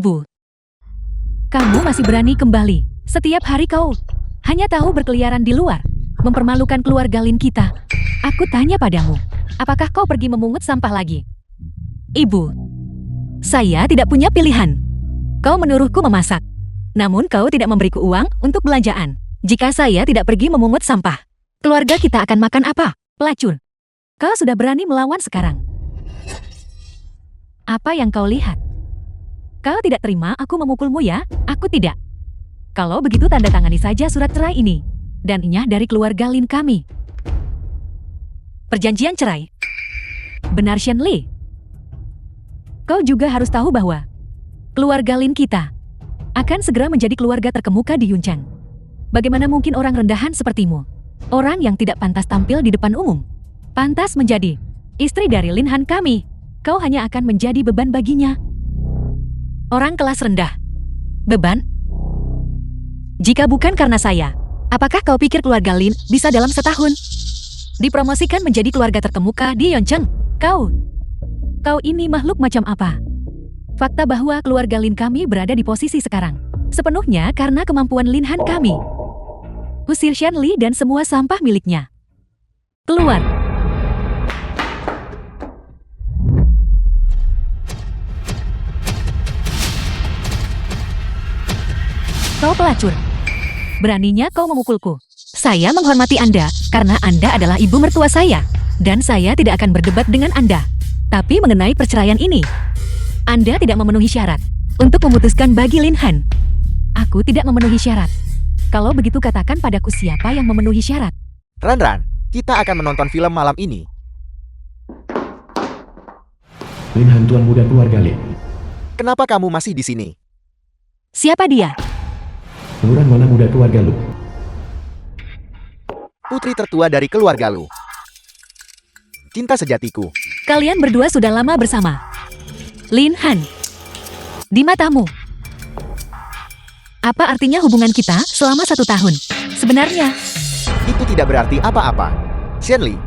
Ibu, kamu masih berani kembali. Setiap hari kau hanya tahu berkeliaran di luar, mempermalukan keluarga Lin kita. Aku tanya padamu, apakah kau pergi memungut sampah lagi? Ibu, saya tidak punya pilihan. Kau menyuruhku memasak, namun kau tidak memberiku uang untuk belanjaan. Jika saya tidak pergi memungut sampah, keluarga kita akan makan apa? Pelacur. Kau sudah berani melawan sekarang. Apa yang kau lihat? Kau tidak terima aku memukulmu ya? Aku tidak. Kalau begitu tanda tangani saja surat cerai ini. Dan inyah dari keluarga Lin kami. Perjanjian cerai. Benar Shen Li. Kau juga harus tahu bahwa keluarga Lin kita akan segera menjadi keluarga terkemuka di Yuncheng. Bagaimana mungkin orang rendahan sepertimu, orang yang tidak pantas tampil di depan umum, pantas menjadi istri dari Lin Han kami? Kau hanya akan menjadi beban baginya. Orang kelas rendah. Beban? Jika bukan karena saya, apakah kau pikir keluarga Lin bisa dalam setahun dipromosikan menjadi keluarga terkemuka di Yuncheng? Kau ini makhluk macam apa? Fakta bahwa keluarga Lin kami berada di posisi sekarang sepenuhnya karena kemampuan Lin Han kami. Usir Shen Li dan semua sampah miliknya. Keluar. Kau pelacur. Beraninya kau memukulku. Saya menghormati Anda karena Anda adalah ibu mertua saya. Dan saya tidak akan berdebat dengan Anda. Tapi mengenai perceraian ini, Anda tidak memenuhi syarat untuk memutuskan bagi Lin Han. Aku tidak memenuhi syarat. Kalau begitu katakan padaku siapa yang memenuhi syarat. Ran, kita akan menonton film malam ini. Lin Han, tuan muda keluarga Lin. Kenapa kamu masih di sini? Siapa dia? Lurah mana muda keluarga Lu? Putri tertua dari keluarga Lu. Cinta sejatiku. Kalian berdua sudah lama bersama. Lin Han, di matamu, apa artinya hubungan kita selama 1 tahun? Sebenarnya, Itu tidak berarti apa-apa. Shen Li,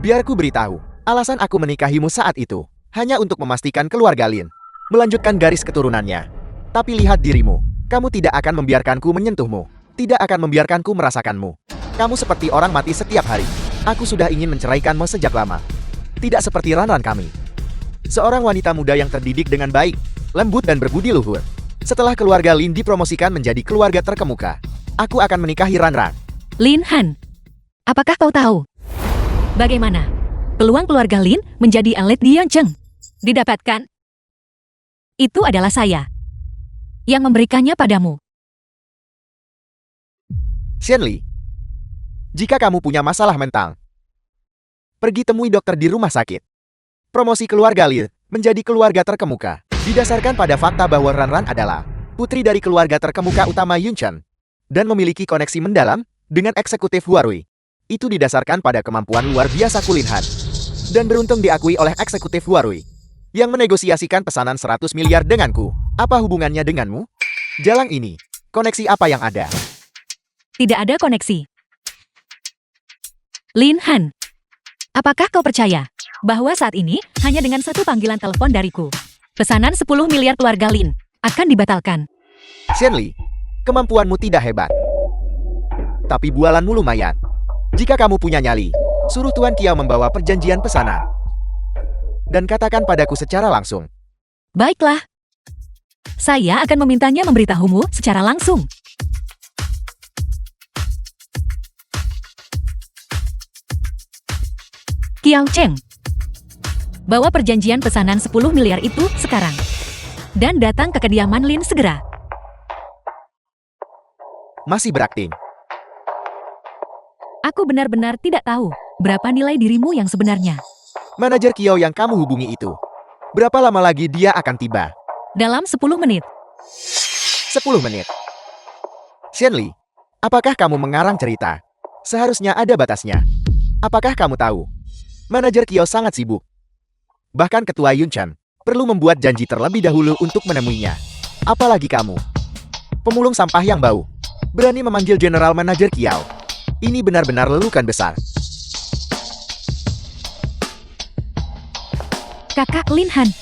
biar ku beritahu. Alasan aku menikahimu saat itu hanya untuk memastikan keluarga Lin melanjutkan garis keturunannya. Tapi lihat dirimu. Kamu tidak akan membiarkanku menyentuhmu. Tidak akan membiarkanku merasakanmu. Kamu seperti orang mati setiap hari. Aku sudah ingin menceraikanmu sejak lama. Tidak seperti Ran kami. Seorang wanita muda yang terdidik dengan baik, lembut dan berbudi luhur. Setelah keluarga Lin dipromosikan menjadi keluarga terkemuka, aku akan menikahi Ran. Lin Han, apakah kau tahu bagaimana peluang keluarga Lin menjadi elit di Yuncheng didapatkan? Itu adalah saya yang memberikannya padamu. Shen Li, jika kamu punya masalah mental, pergi temui dokter di rumah sakit. Promosi keluarga Lin menjadi keluarga terkemuka didasarkan pada fakta bahwa Ran adalah putri dari keluarga terkemuka utama Yuncheng dan memiliki koneksi mendalam dengan eksekutif Huarui. Itu didasarkan pada kemampuan luar biasa Lin Han dan beruntung diakui oleh eksekutif Huarui yang menegosiasikan pesanan 100 miliar denganku. Apa hubungannya denganmu? Jalang ini, koneksi apa yang ada? Tidak ada koneksi. Lin Han, apakah kau percaya bahwa saat ini hanya dengan 1 panggilan telepon dariku, pesanan 10 miliar keluarga Lin akan dibatalkan? Shen Li, kemampuanmu tidak hebat, tapi bualanmu lumayan. Jika kamu punya nyali, suruh Tuan Kiao membawa perjanjian pesanan dan katakan padaku secara langsung. Baiklah. Saya akan memintanya memberitahumu secara langsung. Kiao Cheng, bawa perjanjian pesanan 10 miliar itu sekarang. Dan datang ke kediaman Lin segera. Masih berakting. Aku benar-benar tidak tahu berapa nilai dirimu yang sebenarnya. Manajer Kiao yang kamu hubungi itu, berapa lama lagi dia akan tiba? Dalam 10 menit. 10 menit. Shen Li, apakah kamu mengarang cerita? Seharusnya ada batasnya. Apakah kamu tahu? Manajer Kiao sangat sibuk. Bahkan ketua Yuncheng perlu membuat janji terlebih dahulu untuk menemuinya. Apalagi kamu, pemulung sampah yang bau, berani memanggil General Manager Kiao. Ini benar-benar lelukan besar. Kakak Lin Han.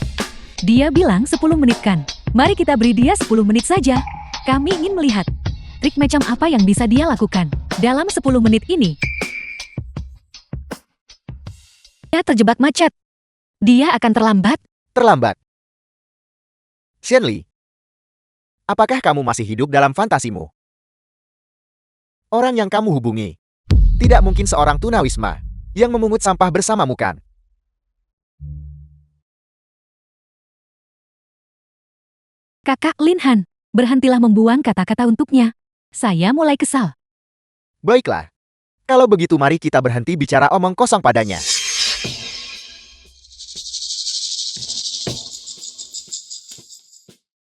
Dia bilang 10 menit kan? Mari kita beri dia 10 menit saja. Kami ingin melihat trik macam apa yang bisa dia lakukan dalam 10 menit ini. Dia terjebak macet. Dia akan terlambat. Terlambat. Shenli, apakah kamu masih hidup dalam fantasimu? Orang yang kamu hubungi tidak mungkin seorang tunawisma yang memungut sampah bersamamu kan? Kakak Lin Han, berhentilah membuang kata-kata untuknya. Saya mulai kesal. Baiklah. Kalau begitu mari kita berhenti bicara omong kosong padanya.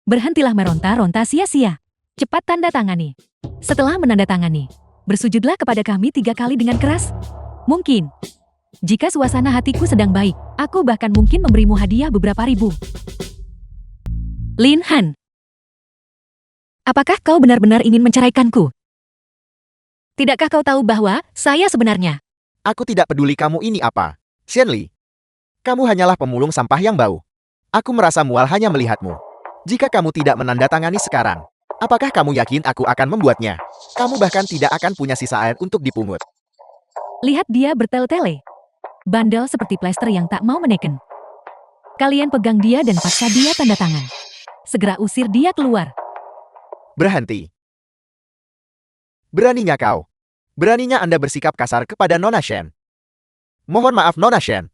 Berhentilah meronta-ronta sia-sia. Cepat tanda tangani. Setelah menandatangani, bersujudlah kepada kami 3 kali dengan keras. Mungkin. Jika suasana hatiku sedang baik, aku bahkan mungkin memberimu hadiah beberapa ribu. Lin Han. Apakah kau benar-benar ingin menceraikanku? Tidakkah kau tahu bahwa saya sebenarnya? Aku tidak peduli kamu ini apa. Shenli, kamu hanyalah pemulung sampah yang bau. Aku merasa mual hanya melihatmu. Jika kamu tidak menandatangani sekarang, apakah kamu yakin aku akan membuatnya? Kamu bahkan tidak akan punya sisa air untuk dipungut. Lihat dia bertele-tele. Bandel seperti plester yang tak mau meneken. Kalian pegang dia dan paksa dia tanda tangan. Segera usir dia keluar. Berhenti. Beraninya kau. Beraninya Anda bersikap kasar kepada Nona Shen. Mohon maaf Nona Shen.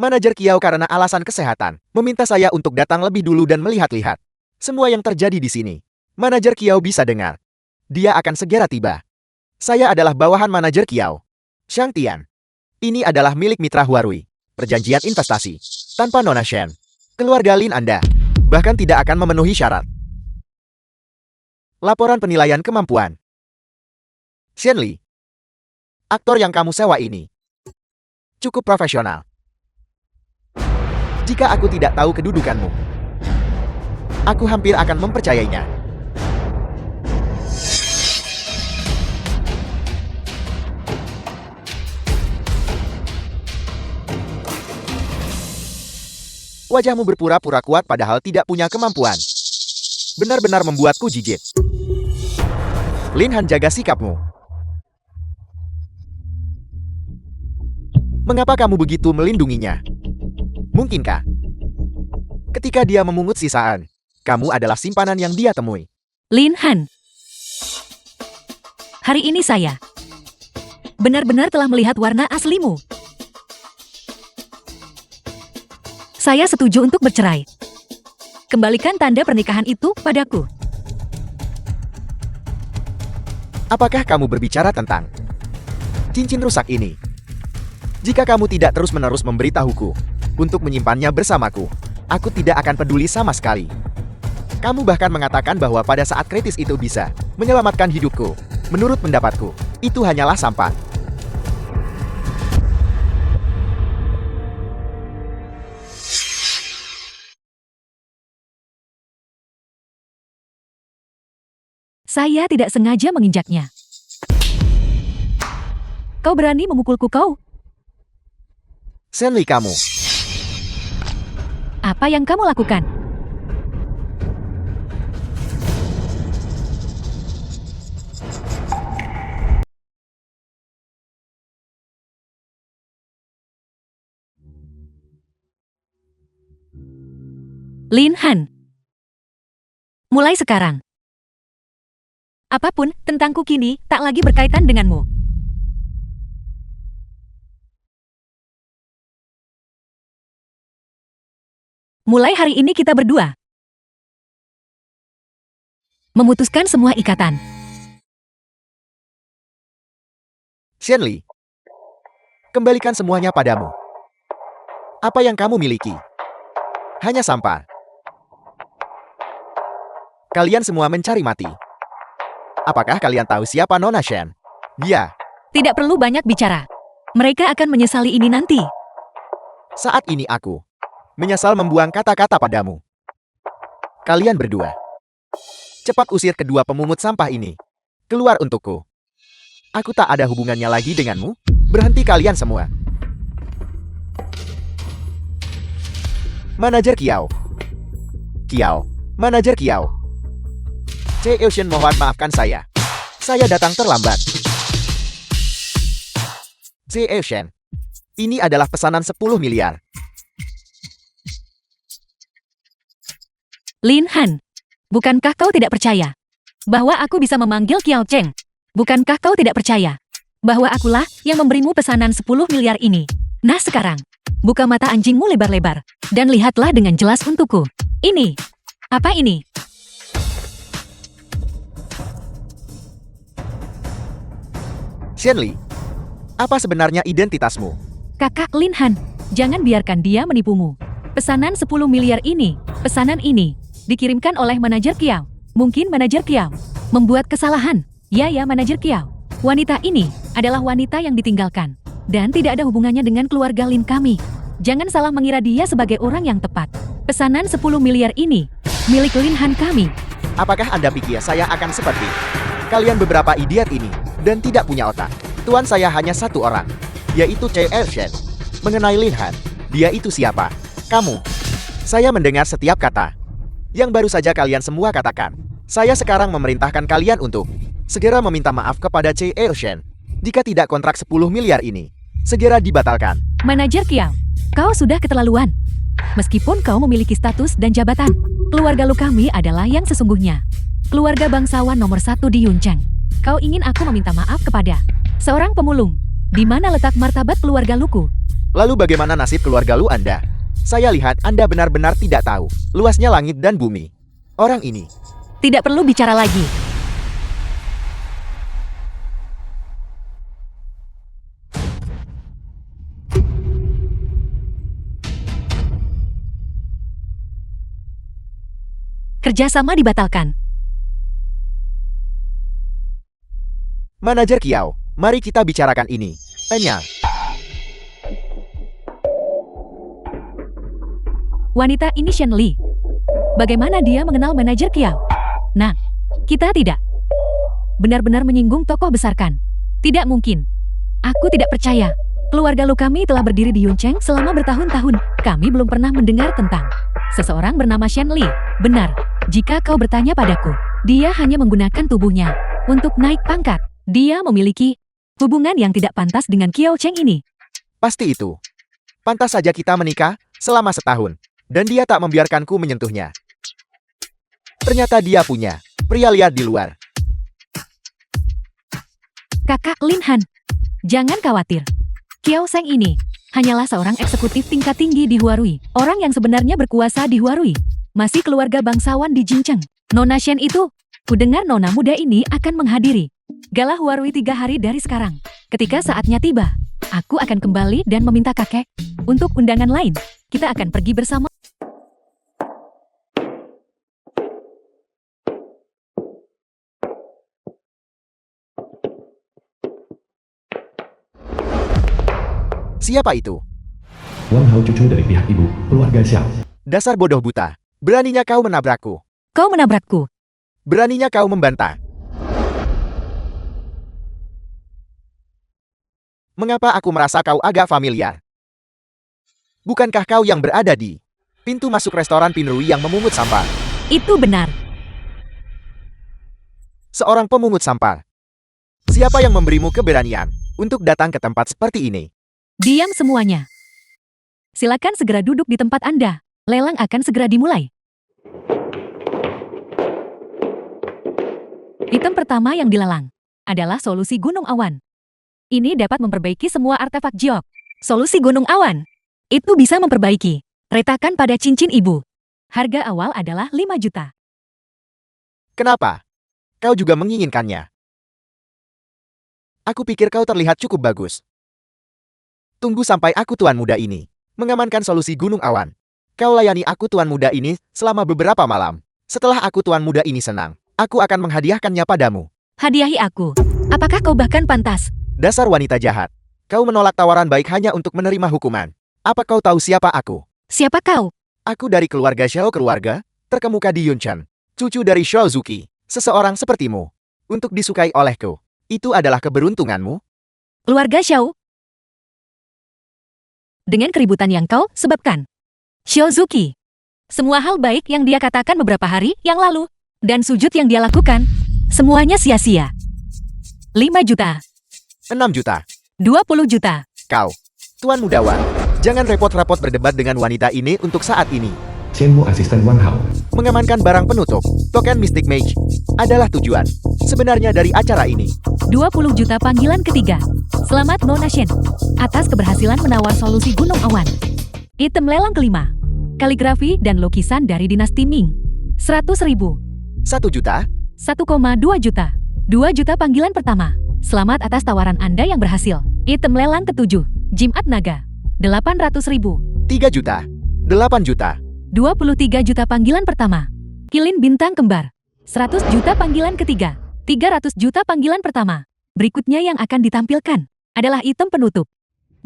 Manajer Kiao karena alasan kesehatan, meminta saya untuk datang lebih dulu dan melihat-lihat semua yang terjadi di sini. Manajer Kiao bisa dengar. Dia akan segera tiba. Saya adalah bawahan manajer Kiao. Shang Tian. Ini adalah milik mitra Huarui. Perjanjian investasi. Tanpa Nona Shen, keluarga Lin Anda bahkan tidak akan memenuhi syarat. Laporan penilaian kemampuan. Shenli, aktor yang kamu sewa ini cukup profesional. Jika aku tidak tahu kedudukanmu, aku hampir akan mempercayainya. Wajahmu berpura-pura kuat padahal tidak punya kemampuan. Benar-benar membuatku jijik. Lin Han, jaga sikapmu. Mengapa kamu begitu melindunginya? Mungkinkah ketika dia memungut sisaan, kamu adalah simpanan yang dia temui? Lin Han. Hari ini saya benar-benar telah melihat warna aslimu. Saya setuju untuk bercerai. Kembalikan tanda pernikahan itu padaku. Apakah kamu berbicara tentang cincin rusak ini? Jika kamu tidak terus-menerus memberitahuku untuk menyimpannya bersamaku, aku tidak akan peduli sama sekali. Kamu bahkan mengatakan bahwa pada saat kritis itu bisa menyelamatkan hidupku. Menurut pendapatku, itu hanyalah sampah. Saya tidak sengaja menginjaknya. Kau berani memukulku kau? Shenli, kamu. Apa yang kamu lakukan? Lin Han. Mulai sekarang, apapun tentangku kini tak lagi berkaitan denganmu. Mulai hari ini kita berdua memutuskan semua ikatan. Shenli, kembalikan semuanya padamu. Apa yang kamu miliki hanya sampah. Kalian semua mencari mati. Apakah kalian tahu siapa Nona Shen? Dia. Tidak perlu banyak bicara. Mereka akan menyesali ini nanti. Saat ini aku menyesal membuang kata-kata padamu. Kalian berdua, cepat usir kedua pemungut sampah ini. Keluar untukku. Aku tak ada hubungannya lagi denganmu. Berhenti kalian semua. Manajer Kiao. Kiao, Manajer Kiao. Che Eushen, mohon maafkan saya. Saya datang terlambat. Che Eushen, ini adalah pesanan 10 miliar. Lin Han, bukankah kau tidak percaya bahwa aku bisa memanggil Kiao Cheng? Bukankah kau tidak percaya bahwa akulah yang memberimu pesanan 10 miliar ini? Nah sekarang, buka mata anjingmu lebar-lebar dan lihatlah dengan jelas untukku. Ini, apa ini? Shenli, apa sebenarnya identitasmu? Kakak Lin Han, jangan biarkan dia menipumu. Pesanan 10 miliar ini, pesanan ini, dikirimkan oleh manajer Kiao. Mungkin manajer Kiao membuat kesalahan. Ya, manajer Kiao. Wanita ini adalah wanita yang ditinggalkan dan tidak ada hubungannya dengan keluarga Lin kami. Jangan salah mengira dia sebagai orang yang tepat. Pesanan 10 miliar ini milik Lin Han kami. Apakah Anda pikir saya akan seperti kalian beberapa idiot ini dan tidak punya otak? Tuan saya hanya satu orang, yaitu Che Eushen. Mengenai Lin Han, dia itu siapa? Kamu. Saya mendengar setiap kata yang baru saja kalian semua katakan. Saya sekarang memerintahkan kalian untuk segera meminta maaf kepada Che Eushen. Jika tidak, kontrak 10 miliar ini segera dibatalkan. Manajer Kiao, kau sudah keterlaluan. Meskipun kau memiliki status dan jabatan, keluarga lu kami adalah yang sesungguhnya. Keluarga bangsawan nomor 1 di Yuncheng. Kau ingin aku meminta maaf kepada seorang pemulung? Di mana letak martabat keluarga luku? Lalu bagaimana nasib keluarga lu Anda? Saya lihat Anda benar-benar tidak tahu luasnya langit dan bumi. Orang ini Tidak perlu bicara lagi. Kerjasama dibatalkan. Manajer Kiao, mari kita bicarakan ini. Enya. Wanita ini Shenli. Bagaimana dia mengenal manajer Kiao? Nah, kita tidak. Benar-benar menyinggung tokoh besar kan? Tidak mungkin. Aku tidak percaya. Keluarga lu kami telah berdiri di Yuncheng selama bertahun-tahun. Kami belum pernah mendengar tentang seseorang bernama Shenli. Benar, jika kau bertanya padaku, dia hanya menggunakan tubuhnya untuk naik pangkat. Dia memiliki hubungan yang tidak pantas dengan Kiao Cheng ini. Pasti itu. Pantas saja kita menikah selama setahun. Dan dia tak membiarkanku menyentuhnya. Ternyata dia punya pria liar di luar. Kakak Lin Han, jangan khawatir. Kiao Cheng ini hanyalah seorang eksekutif tingkat tinggi di Huarui. Orang yang sebenarnya berkuasa di Huarui. Masih keluarga bangsawan di Jincheng. Nona Shen itu, kudengar nona muda ini akan menghadiri gala Huarui 3 hari dari sekarang. Ketika saatnya tiba, aku akan kembali dan meminta kakek untuk undangan lain. Kita akan pergi bersama. Siapa itu? Wang Hao, cucu dari pihak ibu, keluarga Xiao. Dasar bodoh buta. Beraninya kau menabrakku. Kau menabrakku. Beraninya kau membantah. Mengapa aku merasa kau agak familiar? Bukankah kau yang berada di pintu masuk restoran Pinrui yang memungut sampah? Itu benar. Seorang pemungut sampah. Siapa yang memberimu keberanian untuk datang ke tempat seperti ini? Diam semuanya. Silakan segera duduk di tempat Anda. Lelang akan segera dimulai. Item pertama yang dilelang adalah solusi gunung awan. Ini dapat memperbaiki semua artefak Jiok. Solusi gunung awan itu bisa memperbaiki retakan pada cincin ibu. Harga awal adalah 5 juta. Kenapa? Kau juga menginginkannya. Aku pikir kau terlihat cukup bagus. Tunggu sampai aku tuan muda ini mengamankan solusi gunung awan. Kau layani aku tuan muda ini selama beberapa malam. Setelah aku tuan muda ini senang, aku akan menghadiahkannya padamu. Hadiahi aku. Apakah kau bahkan pantas? Dasar wanita jahat. Kau menolak tawaran baik hanya untuk menerima hukuman. Apa kau tahu siapa aku? Siapa kau? Aku dari keluarga Xiao, keluarga terkemuka di Yuncheng. Cucu dari Xiao Zuki. Seseorang sepertimu. Untuk disukai olehku. Itu adalah keberuntunganmu. Keluarga Xiao. Dengan keributan yang kau sebabkan. Xiaozuki. Semua hal baik yang dia katakan beberapa hari yang lalu, dan sujud yang dia lakukan, semuanya sia-sia. 5 juta, 6 juta. 20 juta. Kau, Tuan Muda Wang, jangan repot-repot berdebat dengan wanita ini untuk saat ini. Shenmue asisten Wang Hao. Mengamankan barang penutup, token Mystic Mage, adalah tujuan sebenarnya dari acara ini. 20 juta panggilan ketiga. Selamat Nona Shen, atas keberhasilan menawar solusi Gunung Awan. Item lelang kelima. Kaligrafi dan lukisan dari dinasti Ming. 100.000. 1 juta, 1,2 juta. 2 juta panggilan pertama. Selamat atas tawaran Anda yang berhasil. Item lelang ketujuh. Jimat Naga. 800.000. 3 juta, 8 juta. 23 juta panggilan pertama. Kilin Bintang Kembar. 100 juta panggilan ketiga. 300 juta panggilan pertama. Berikutnya yang akan ditampilkan adalah item penutup.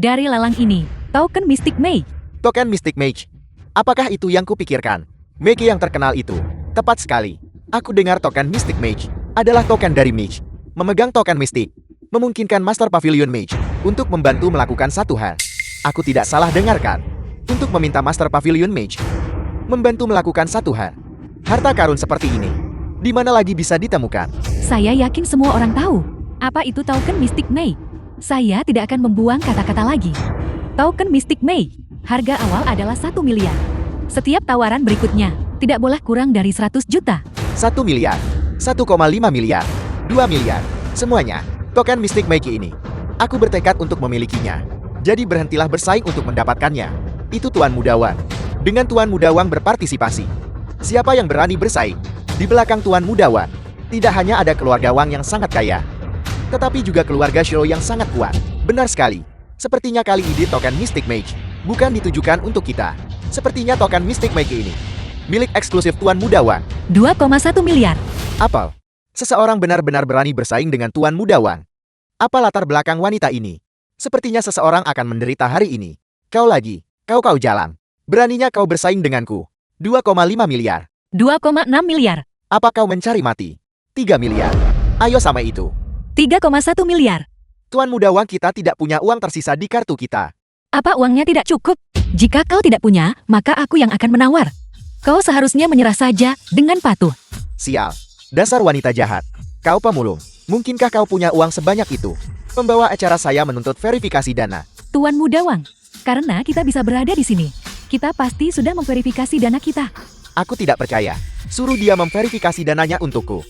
Dari lelang ini, token Mystic Mage. Token Mystic Mage. Apakah itu yang kupikirkan? Mage yang terkenal itu. Tepat sekali. Aku dengar token Mystic Mage adalah token dari Mage. Memegang token Mystic memungkinkan Master Pavilion Mage untuk membantu melakukan satu hal. Aku tidak salah dengarkan. Untuk meminta Master Pavilion Mage membantu melakukan satu hal. Harta karun seperti ini, di mana lagi bisa ditemukan? Saya yakin semua orang tahu apa itu token Mystic Mage. Saya tidak akan membuang kata-kata lagi. Token Mystic Mage, harga awal adalah 1 miliar. Setiap tawaran berikutnya tidak boleh kurang dari 100 juta. 1 miliar, 1,5 miliar, 2 miliar, semuanya. Token Mystic Mage ini. Aku bertekad untuk memilikinya. Jadi berhentilah bersaing untuk mendapatkannya. Itu Tuan Muda Wang. Dengan Tuan Muda Wang berpartisipasi. Siapa yang berani bersaing? Di belakang Tuan Muda Wang, tidak hanya ada keluarga Wang yang sangat kaya, tetapi juga keluarga Shiro yang sangat kuat. Benar sekali. Sepertinya kali ini token Mystic Mage bukan ditujukan untuk kita. Sepertinya token Mystic Mage ini milik eksklusif Tuan Muda Wang. 2,1 miliar. Apel, seseorang benar-benar berani bersaing dengan Tuan Muda Wang. Apa latar belakang wanita ini? Sepertinya seseorang akan menderita hari ini. Kau lagi, kau jalan. Beraninya kau bersaing denganku. 2,5 miliar. 2,6 miliar. Apa kau mencari mati? 3 miliar. Ayo sama itu. 3,1 miliar. Tuan Muda Wang, kita tidak punya uang tersisa di kartu kita. Apa uangnya tidak cukup? Jika kau tidak punya, maka aku yang akan menawar. Kau seharusnya menyerah saja dengan patuh. Sial, dasar wanita jahat. Kau pemulung, mungkinkah kau punya uang sebanyak itu? Pembawa acara saya menuntut verifikasi dana. Tuan Muda Wang, karena kita bisa berada di sini, kita pasti sudah memverifikasi dana kita. Aku tidak percaya. Suruh dia memverifikasi dananya untukku.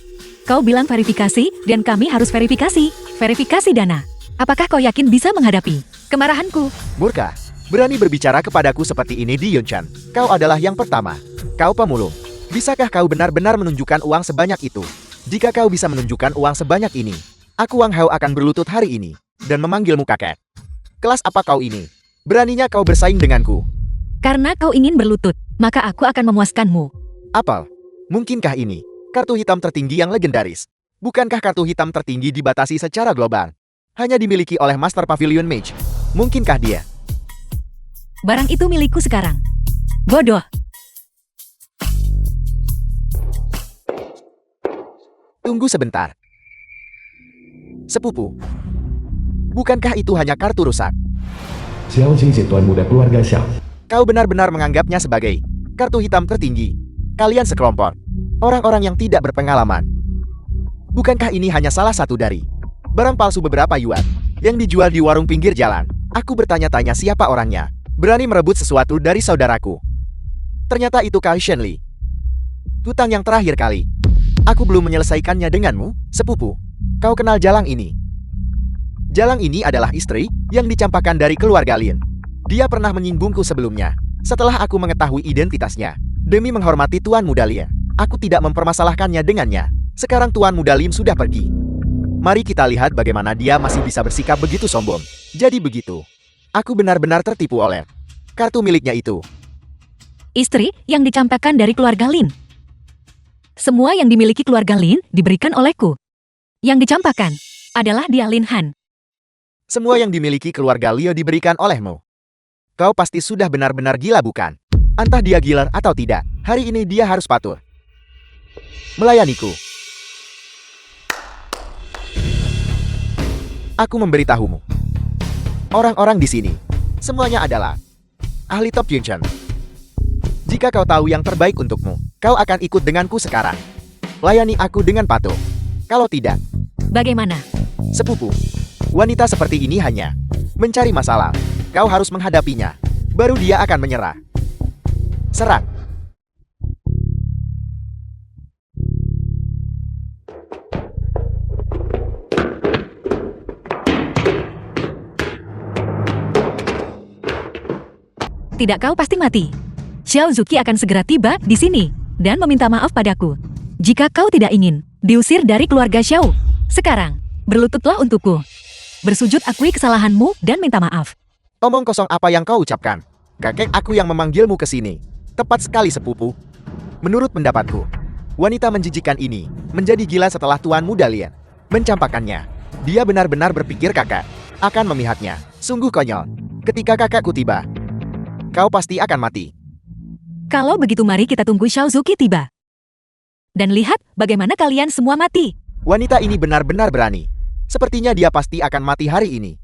Kau bilang verifikasi, dan kami harus verifikasi. Verifikasi dana. Apakah kau yakin bisa menghadapi kemarahanku? Murka, berani berbicara kepadaku seperti ini di Yunchan. Kau adalah yang pertama. Kau pemulung. Bisakah kau benar-benar menunjukkan uang sebanyak itu? Jika kau bisa menunjukkan uang sebanyak ini, aku Wang Hao akan berlutut hari ini dan memanggilmu kakek. Kelas apa kau ini? Beraninya kau bersaing denganku. Karena kau ingin berlutut, maka aku akan memuaskanmu. Apel, mungkinkah ini kartu hitam tertinggi yang legendaris? Bukankah kartu hitam tertinggi dibatasi secara global? Hanya dimiliki oleh Master Pavilion Mage. Mungkinkah dia? Barang itu milikku sekarang. Bodoh. Tunggu sebentar. Sepupu, bukankah itu hanya kartu rusak? Xiao Jingji Tuan Muda Keluarga Xiao. Kau benar-benar menganggapnya sebagai kartu hitam tertinggi. Kalian sekelompok orang-orang yang tidak berpengalaman. Bukankah ini hanya salah satu dari barang palsu beberapa yuan yang dijual di warung pinggir jalan? Aku bertanya-tanya siapa orangnya berani merebut sesuatu dari saudaraku. Ternyata itu Kai Shenli. Hutang yang terakhir kali. Aku belum menyelesaikannya denganmu, sepupu. Kau kenal Jalang ini? Jalang ini adalah istri yang dicampakkan dari keluarga Lin. Dia pernah menyinggungku sebelumnya. Setelah aku mengetahui identitasnya, demi menghormati Tuan Muda Lin, aku tidak mempermasalahkannya dengannya. Sekarang Tuan Muda Lin sudah pergi. Mari kita lihat bagaimana dia masih bisa bersikap begitu sombong. Jadi begitu. Aku benar-benar tertipu oleh kartu miliknya itu. Istri yang dicampakkan dari keluarga Lin. Semua yang dimiliki keluarga Lin diberikan olehku. Yang dicampakkan adalah dia Lin Han. Semua yang dimiliki keluarga Liu diberikan olehmu. Kau pasti sudah benar-benar gila, bukan? Entah dia gila atau tidak, hari ini dia harus patuh melayaniku. Aku memberitahumu. Orang-orang di sini semuanya adalah ahli top Yunchan. Jika kau tahu yang terbaik untukmu, kau akan ikut denganku sekarang. Layani aku dengan patuh. Kalau tidak, Bagaimana? sepupu, wanita seperti ini hanya mencari masalah. Kau harus menghadapinya. Baru dia akan menyerah. Serang. Tidak, kau pasti mati. Xiao Zuki akan segera tiba di sini dan meminta maaf padaku. Jika kau tidak ingin diusir dari keluarga Xiao, sekarang berlututlah untukku. Bersujud akui kesalahanmu dan minta maaf. Omong kosong apa yang kau ucapkan? Kakek aku yang memanggilmu ke sini. Tepat sekali, sepupu. Menurut pendapatku, wanita menjijikan ini menjadi gila setelah tuanmu Dalian mencampakkannya. Dia benar-benar berpikir kakak akan memihaknya. Sungguh konyol. Ketika kakakku tiba, kau pasti akan mati. Kalau begitu mari kita tunggu Xiao Zuki tiba. Dan lihat bagaimana kalian semua mati. Wanita ini benar-benar berani. Sepertinya dia pasti akan mati hari ini.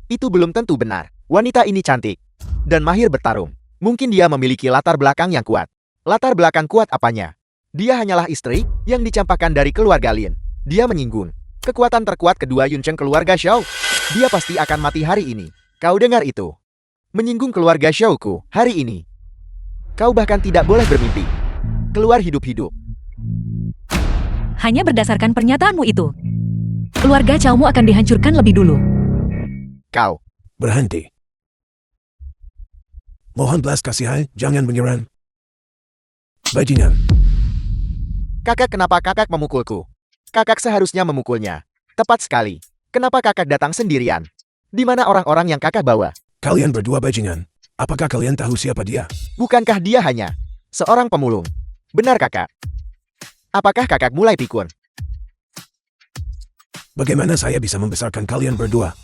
Itu belum tentu benar. Wanita ini cantik dan mahir bertarung. Mungkin dia memiliki latar belakang yang kuat. Latar belakang kuat apanya? Dia hanyalah istri yang dicampakkan dari keluarga Lin. Dia menyinggung kekuatan terkuat kedua Yuncheng keluarga Xiao. Dia pasti akan mati hari ini. Kau dengar itu? Menyinggung keluarga Xiaoku hari ini. Kau bahkan tidak boleh bermimpi keluar hidup-hidup. Hanya berdasarkan pernyataanmu itu, keluarga Xiaomu akan dihancurkan lebih dulu. Kau. Berhenti. Mohon belas kasihan, jangan menyerang. Bajingan. Kakak, kenapa kakak memukulku? Kakak seharusnya memukulnya. Tepat sekali. Kenapa kakak datang sendirian? Di mana orang-orang yang kakak bawa? Kalian berdua bajingan. Apakah kalian tahu siapa dia? Bukankah dia hanya seorang pemulung? Benar kakak. Apakah kakak mulai pikun? Bagaimana saya bisa membesarkan kalian berdua?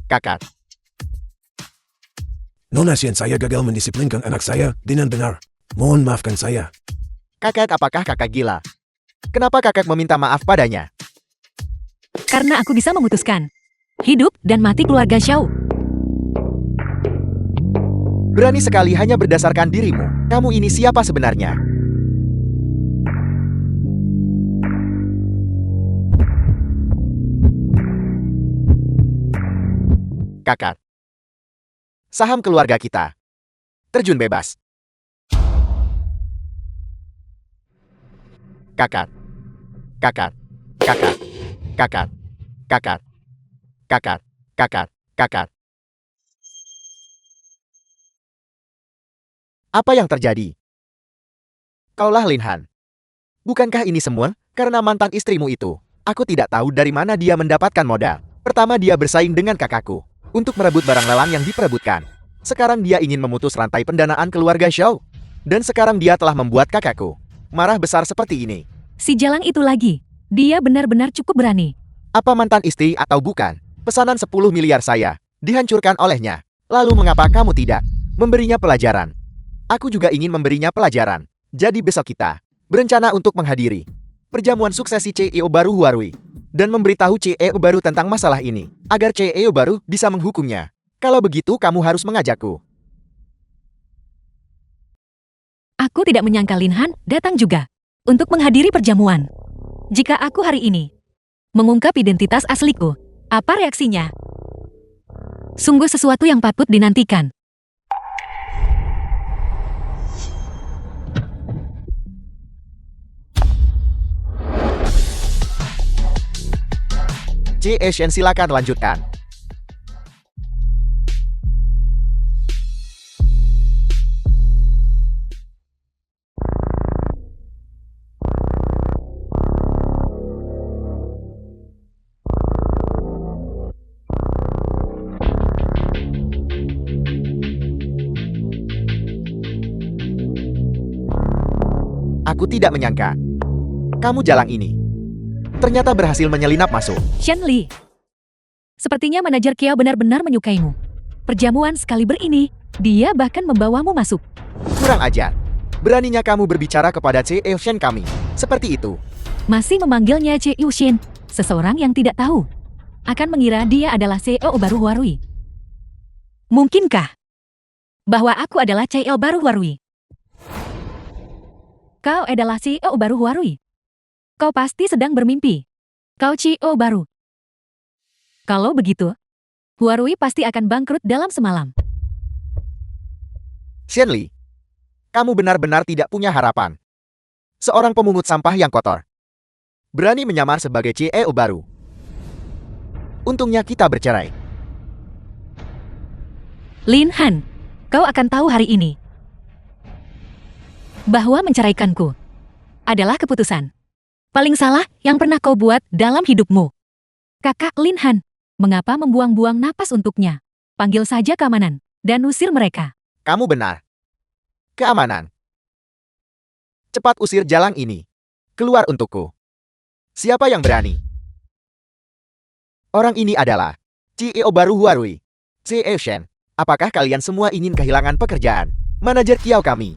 Kakak. Nona Xian, saya gagal mendisiplinkan anak saya dengan benar. Mohon maafkan saya. Kakak, apakah kakak gila? Kenapa kakak meminta maaf padanya? Karena aku bisa memutuskan hidup dan mati keluarga Xiao. Berani sekali hanya berdasarkan dirimu. Kamu ini siapa sebenarnya? Kakak. Saham keluarga kita. Terjun bebas. Kakak. Kakak. Kakak. Kakak. Kakak. Kakak. Kakak. Kakak. Apa yang terjadi? Kaulah Lin Han. Bukankah ini semua karena mantan istrimu itu? Aku tidak tahu dari mana dia mendapatkan modal. Pertama dia bersaing dengan kakakku untuk merebut barang lelang yang diperebutkan. Sekarang dia ingin memutus rantai pendanaan keluarga Xiao. Dan sekarang dia telah membuat kakakku marah besar seperti ini. Si jalang itu lagi. Dia benar-benar cukup berani. Apa mantan istri atau bukan? Pesanan 10 miliar saya dihancurkan olehnya. Lalu mengapa kamu tidak memberinya pelajaran? Aku juga ingin memberinya pelajaran. Jadi besok kita berencana untuk menghadiri perjamuan suksesi CEO baru Huarui dan memberitahu CEO baru tentang masalah ini agar CEO baru bisa menghukumnya. Kalau begitu kamu harus mengajakku. Aku tidak menyangka Lin Han datang juga untuk menghadiri perjamuan. Jika aku hari ini mengungkap identitas asliku, apa reaksinya? Sungguh sesuatu yang patut dinantikan. Shen, silakan lanjutkan. Aku tidak menyangka kamu jalang ini ternyata berhasil menyelinap masuk. Shen Li. Sepertinya manajer Kiao benar-benar menyukaimu. Perjamuan sekaliber ini, dia bahkan membawamu masuk. Kurang ajar. Beraninya kamu berbicara kepada Shen kami seperti itu. Masih memanggilnya Shen, seseorang yang tidak tahu. Akan mengira dia adalah CEO baru Huarui. Mungkinkah bahwa aku adalah CEO baru Huarui. Kau adalah CEO baru Huarui. Kau pasti sedang bermimpi. Kau CEO baru. Kalau begitu, Huarui pasti akan bangkrut dalam semalam. Shenli, kamu benar-benar tidak punya harapan. Seorang pemungut sampah yang kotor. Berani menyamar sebagai CEO baru. Untungnya kita bercerai. Lin Han, kau akan tahu hari ini bahwa menceraikanku adalah keputusan paling salah yang pernah kau buat dalam hidupmu. Kakak Lin Han, mengapa membuang-buang napas untuknya? Panggil saja keamanan dan usir mereka. Kamu benar. Keamanan. Cepat usir jalang ini. Keluar untukku. Siapa yang berani? Orang ini adalah CEO baru Huarui, CEO Shen. Apakah kalian semua ingin kehilangan pekerjaan? Manajer Kiao kami.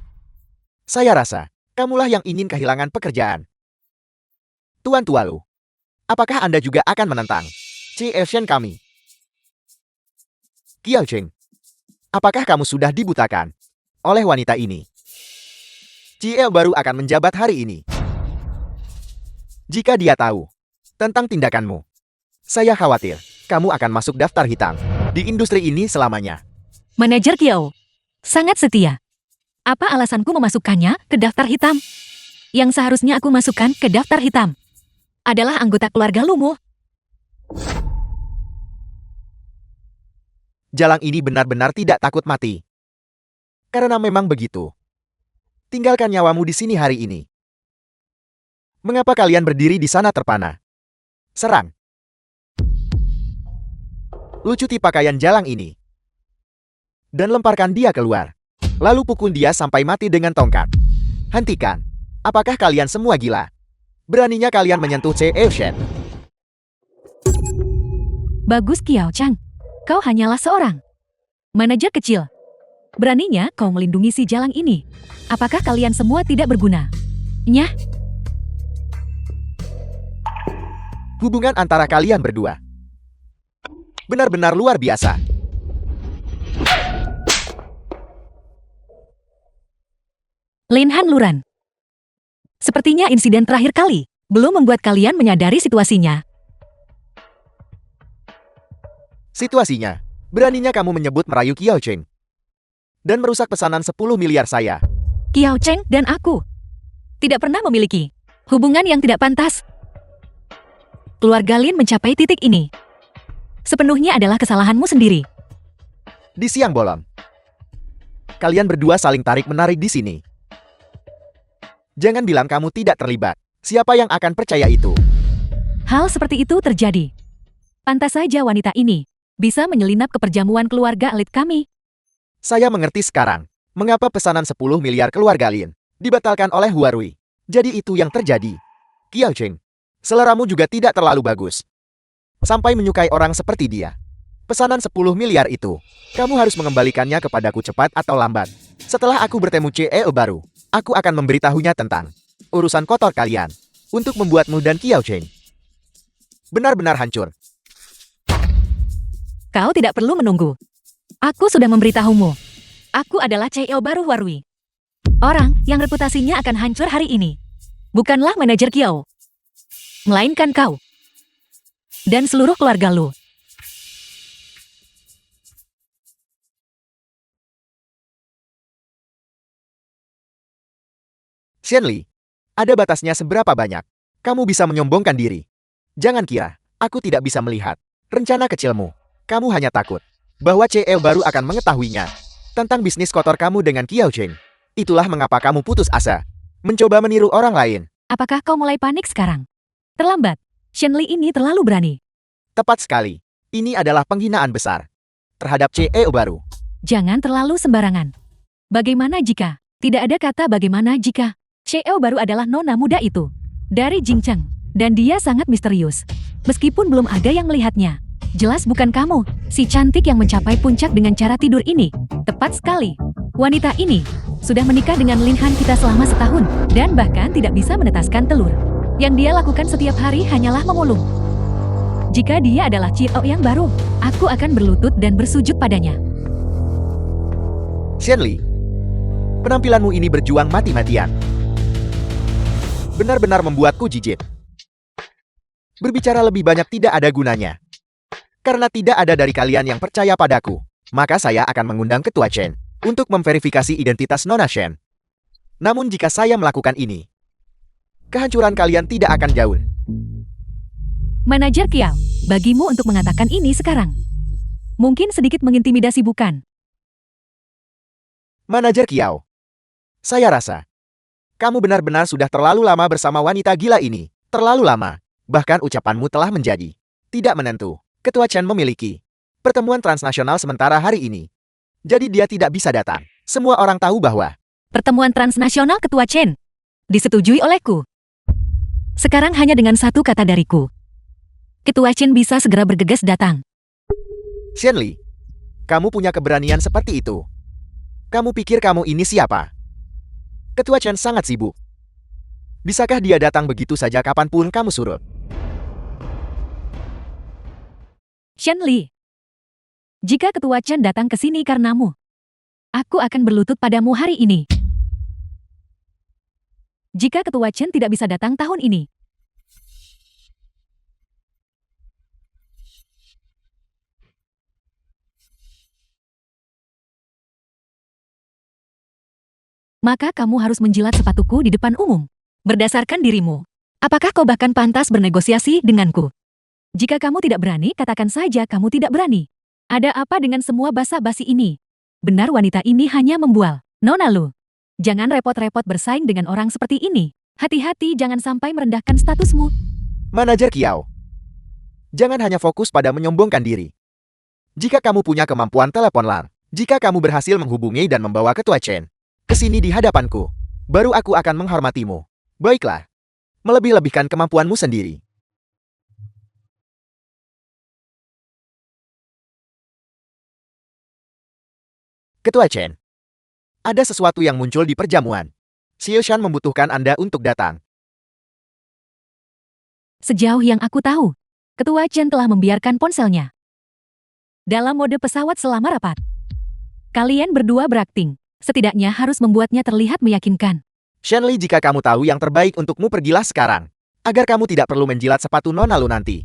Saya rasa, kamulah yang ingin kehilangan pekerjaan. Tuan Tualu, apakah Anda juga akan menentang CEO Shen kami? Kiao Cheng, apakah kamu sudah dibutakan oleh wanita ini? CEO baru akan menjabat hari ini. Jika dia tahu tentang tindakanmu, saya khawatir kamu akan masuk daftar hitam di industri ini selamanya. Manajer Kiao, sangat setia. Apa alasanku memasukkannya ke daftar hitam? Yang seharusnya aku masukkan ke daftar hitam adalah anggota keluarga Lumu. Jalang ini benar-benar tidak takut mati. Karena memang begitu. Tinggalkan nyawamu di sini hari ini. Mengapa kalian berdiri di sana terpana? Serang. Lucuti pakaian jalang ini. Dan lemparkan dia keluar. Lalu pukul dia sampai mati dengan tongkat. Hentikan. Apakah kalian semua gila? Beraninya kalian menyentuh CEO Shen. Bagus Kiao Chang. Kau hanyalah seorang manajer kecil. Beraninya kau melindungi si jalang ini. Apakah kalian semua tidak berguna? Nyah. Hubungan antara kalian berdua benar-benar luar biasa. Lin Han Luran. Sepertinya insiden terakhir kali belum membuat kalian menyadari situasinya. Situasinya, beraninya kamu menyebut merayu Kiao Cheng dan merusak pesanan 10 miliar saya. Kiao Cheng dan aku tidak pernah memiliki hubungan yang tidak pantas. Keluarga Lin mencapai titik ini sepenuhnya adalah kesalahanmu sendiri. Di siang bolong, kalian berdua saling tarik-menarik di sini. Jangan bilang kamu tidak terlibat. Siapa yang akan percaya itu? Hal seperti itu terjadi. Pantas saja wanita ini bisa menyelinap ke perjamuan keluarga elit kami. Saya mengerti sekarang mengapa pesanan 10 miliar keluarga Lin dibatalkan oleh Huarui. Jadi itu yang terjadi. Kiao Cheng, seleramu juga tidak terlalu bagus. Sampai menyukai orang seperti dia. Pesanan 10 miliar itu, kamu harus mengembalikannya kepadaku cepat atau lambat. Setelah aku bertemu CEO baru, aku akan memberitahunya tentang urusan kotor kalian untuk membuatmu dan Kiao Cheng benar-benar hancur. Kau tidak perlu menunggu. Aku sudah memberitahumu. Aku adalah CEO baru Huarui. Orang yang reputasinya akan hancur hari ini bukanlah manajer Kiao, melainkan kau dan seluruh keluarga lu. Shenli, ada batasnya seberapa banyak kamu bisa menyombongkan diri. Jangan kira aku tidak bisa melihat rencana kecilmu. Kamu hanya takut bahwa CEO baru akan mengetahuinya tentang bisnis kotor kamu dengan Kiao Cheng. Itulah mengapa kamu putus asa, mencoba meniru orang lain. Apakah kau mulai panik sekarang? Terlambat. Shenli ini terlalu berani. Tepat sekali. Ini adalah penghinaan besar terhadap CEO baru. Jangan terlalu sembarangan. Bagaimana jika tidak ada kata bagaimana jika CEO baru adalah nona muda itu dari Jingcheng dan dia sangat misterius. Meskipun belum ada yang melihatnya. Jelas bukan kamu, si cantik yang mencapai puncak dengan cara tidur ini. Tepat sekali. Wanita ini sudah menikah dengan Lin Han kita selama setahun dan bahkan tidak bisa menetaskan telur. Yang dia lakukan setiap hari hanyalah memulung. Jika dia adalah CEO yang baru, aku akan berlutut dan bersujud padanya. Shenli, penampilanmu ini berjuang mati-matian. Benar-benar membuatku jijik. Berbicara lebih banyak tidak ada gunanya. Karena tidak ada dari kalian yang percaya padaku, maka saya akan mengundang Ketua Chen untuk memverifikasi identitas Nona Shen. Namun jika saya melakukan ini, kehancuran kalian tidak akan jauh. Manajer Kiao, bagimu untuk mengatakan ini sekarang. Mungkin sedikit mengintimidasi bukan? Manajer Kiao, saya rasa kamu benar-benar sudah terlalu lama bersama wanita gila ini. Terlalu lama. Bahkan ucapanmu telah menjadi tidak menentu. Ketua Chen memiliki pertemuan transnasional sementara hari ini. Jadi dia tidak bisa datang. Semua orang tahu bahwa Pertemuan transnasional Ketua Chen disetujui olehku. Sekarang hanya dengan satu kata dariku. Ketua Chen bisa segera bergegas datang. Shenli, kamu punya keberanian seperti itu. Kamu pikir kamu ini siapa? Ketua Chen sangat sibuk. Bisakah dia datang begitu saja kapanpun kamu suruh? Shenli, jika Ketua Chen datang ke sini karenamu, aku akan berlutut padamu hari ini. Jika Ketua Chen tidak bisa datang tahun ini, maka kamu harus menjilat sepatuku di depan umum. Berdasarkan dirimu, apakah kau bahkan pantas bernegosiasi denganku? Jika kamu tidak berani, katakan saja kamu tidak berani. Ada apa dengan semua basa-basi ini? Benar wanita ini hanya membual. Nona Lu, jangan repot-repot bersaing dengan orang seperti ini. Hati-hati jangan sampai merendahkan statusmu. Manajer Kiao, jangan hanya fokus pada menyombongkan diri. Jika kamu punya kemampuan telepon LAN, jika kamu berhasil menghubungi dan membawa Ketua Chen ke sini di hadapanku, baru aku akan menghormatimu. Baiklah, melebih-lebihkan kemampuanmu sendiri. Ketua Chen, ada sesuatu yang muncul di perjamuan. Xiao Shan membutuhkan Anda untuk datang. Sejauh yang aku tahu, Ketua Chen telah membiarkan ponselnya dalam mode pesawat selama rapat. Kalian berdua berakting, setidaknya harus membuatnya terlihat meyakinkan. Shenli, jika kamu tahu yang terbaik untukmu, pergilah sekarang, agar kamu tidak perlu menjilat sepatu Nona Lu nanti.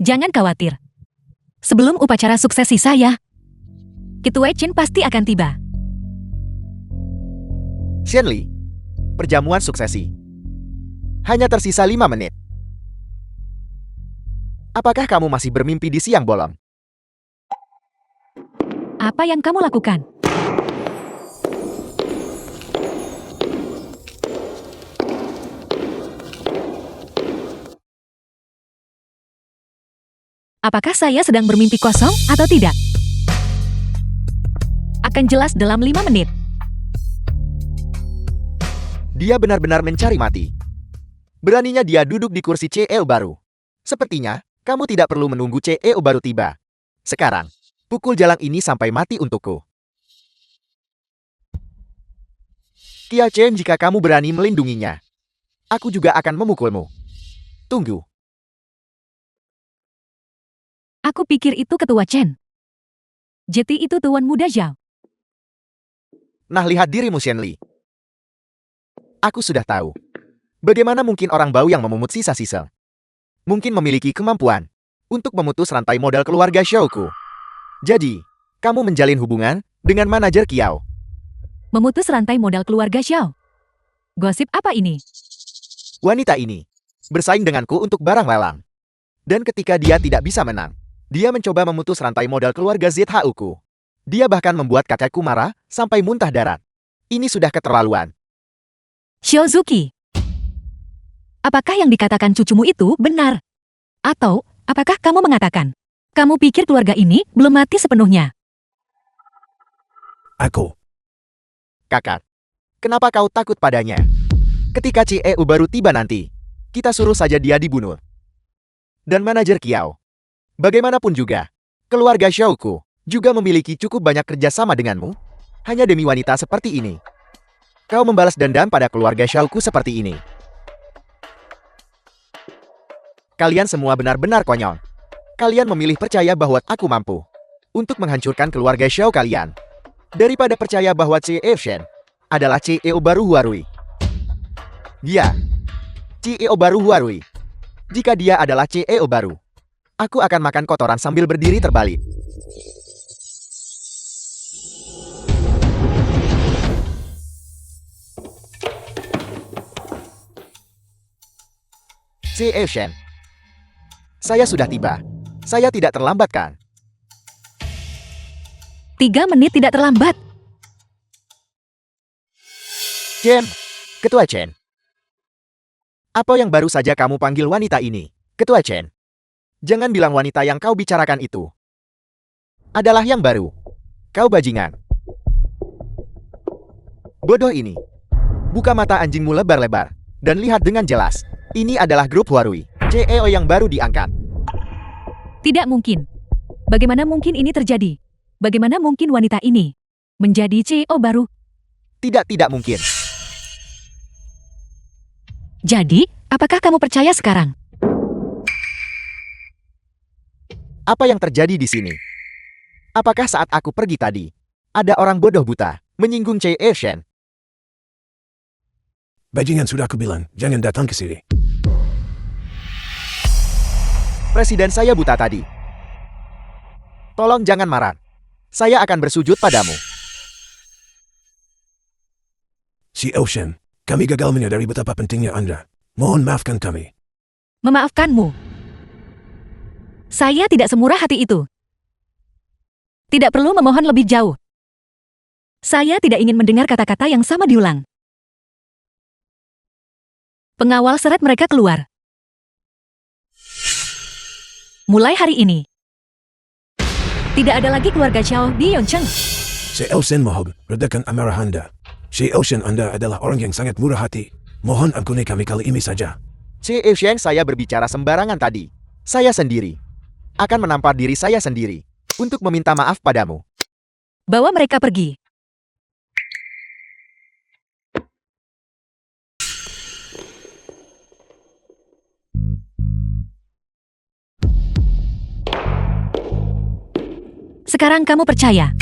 Jangan khawatir. Sebelum upacara suksesi saya, Ketua Chen pasti akan tiba. Shenli, perjamuan suksesi. Hanya tersisa 5 menit. Apakah kamu masih bermimpi di siang bolong? Apa yang kamu lakukan? Apakah saya sedang bermimpi kosong atau tidak? Akan jelas dalam 5 menit. Dia benar-benar mencari mati. Beraninya dia duduk di kursi CEO baru. Sepertinya, kamu tidak perlu menunggu CEO baru tiba. Sekarang, pukul jalang ini sampai mati untukku. Kia Chen, jika kamu berani melindunginya, aku juga akan memukulmu. Tunggu. Aku pikir itu Ketua Chen. Jadi itu Tuan Muda Zhao. Nah, lihat dirimu, Shenli. Aku sudah tahu. Bagaimana mungkin orang bau yang memungut sisa-sisa mungkin memiliki kemampuan untuk memutus rantai modal keluarga Xiaoku. Jadi, kamu menjalin hubungan dengan manajer Kiao. Memutus rantai modal keluarga Xiao. Gosip apa ini? Wanita ini bersaing denganku untuk barang lelang. Dan ketika dia tidak bisa menang, dia mencoba memutus rantai modal keluarga ZHU-ku. Dia bahkan membuat kakekku marah sampai muntah darah. Ini sudah keterlaluan. Shiozuki, apakah yang dikatakan cucumu itu benar? Atau, apakah kamu mengatakan, kamu pikir keluarga ini belum mati sepenuhnya? Aku. Kakak, kenapa kau takut padanya? Ketika CEO baru tiba nanti, kita suruh saja dia dibunuh. Dan manajer Kiao, bagaimanapun juga, keluarga Xiaoku juga memiliki cukup banyak kerjasama denganmu. Hanya demi wanita seperti ini, kau membalas dendam pada keluarga Xiaoku seperti ini. Kalian semua benar-benar konyol. Kalian memilih percaya bahwa aku mampu untuk menghancurkan keluarga Xiao kalian, daripada percaya bahwa CEO Shen adalah CEO baru Huarui. Dia, CEO baru Huarui. Jika dia adalah CEO baru, aku akan makan kotoran sambil berdiri terbalik. CEO Shen, saya sudah tiba. Saya tidak terlambat kan? 3 menit tidak terlambat. Chen, Ketua Chen. Apa yang baru saja kamu panggil wanita ini, Ketua Chen? Jangan bilang wanita yang kau bicarakan itu adalah yang baru. Kau bajingan. Bodoh ini. Buka mata anjingmu lebar-lebar dan lihat dengan jelas. Ini adalah grup Huarui, CEO yang baru diangkat. Tidak mungkin. Bagaimana mungkin ini terjadi? Bagaimana mungkin wanita ini menjadi CEO baru? Tidak mungkin. Jadi, apakah kamu percaya sekarang? Apa yang terjadi di sini? Apakah saat aku pergi tadi, ada orang bodoh buta menyinggung CEO Shen? Bajingan sudah aku bilang, jangan datang ke sini. Presiden saya buta tadi. Tolong jangan marah. Saya akan bersujud padamu. CEO Shen, kami gagal menyadari betapa pentingnya Anda. Mohon maafkan kami. Memaafkanmu. Saya tidak semurah hati itu. Tidak perlu memohon lebih jauh. Saya tidak ingin mendengar kata-kata yang sama diulang. Pengawal seret mereka keluar. Mulai hari ini, tidak ada lagi keluarga Xiao di Yongcheng. CEO Shen mohon, redakan amarah Anda. CEO Shen Anda adalah orang yang sangat murah hati. Mohon ampuni kami kali ini saja. CEO Shen saya berbicara sembarangan tadi. Saya sendiri akan menampar diri saya sendiri untuk meminta maaf padamu. Bawa mereka pergi. Sekarang kamu percaya.